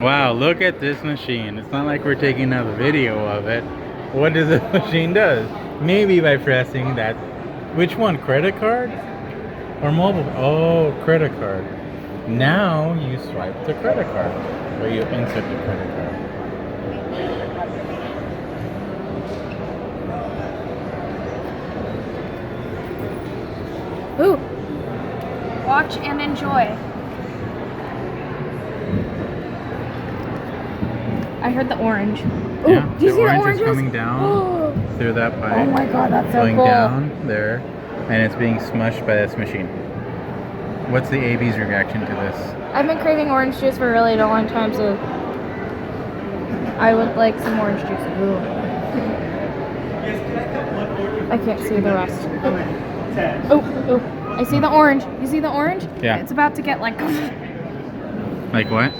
Wow, look at this machine. It's not like we're taking a video of it. What does the machine does? Maybe by pressing that. Which one? Credit card? Or mobile? Oh, credit card. Now you swipe the credit card. Or you insert the credit card. Ooh. Watch and enjoy. I heard the orange. Ooh, Yeah, do you the see the orange oranges? is coming down through that pipe. Oh my god, that's so going cool. down there, and it's being smushed by this machine. What's the AB's reaction to this? I've been craving orange juice for a really long time, so I would like some orange juice. Ooh. I can't see the rest. Oh, oh, I see the orange. You see the orange? Yeah. It's about to get like... Like what?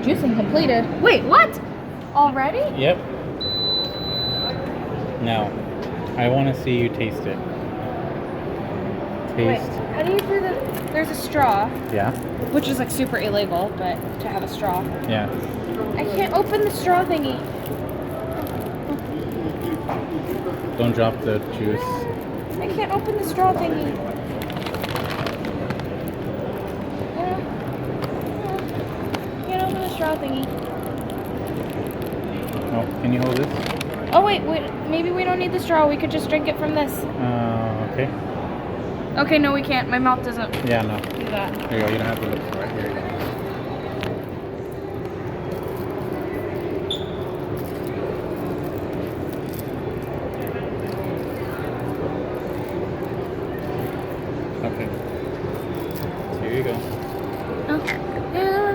Juicing completed. Wait, what? Already? Yep. Now, I want to see you taste it. Wait, Taste. how do you do the... There's a straw, Yeah? which is like super illegal, but to have a straw. Yeah. I can't open the straw thingy. Don't drop the juice. I can't open the straw thingy. Can't open the straw thingy. Oh, can you hold this? Oh wait, maybe we don't need the straw. We could just drink it from this. Okay. Okay, no, we can't. My mouth doesn't Yeah, no. do that. There you go. You don't have to look for it. Here you go. Okay. Here you go. Oh, yeah.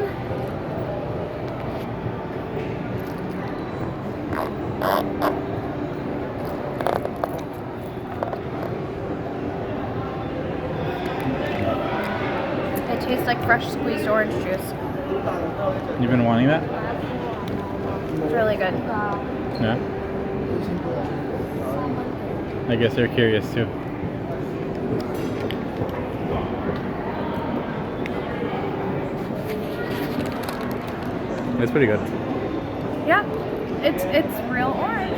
It tastes like fresh squeezed orange juice. You've been wanting that? It's really good. Yeah. I guess they're curious too. It's pretty good. Yeah, it's real orange.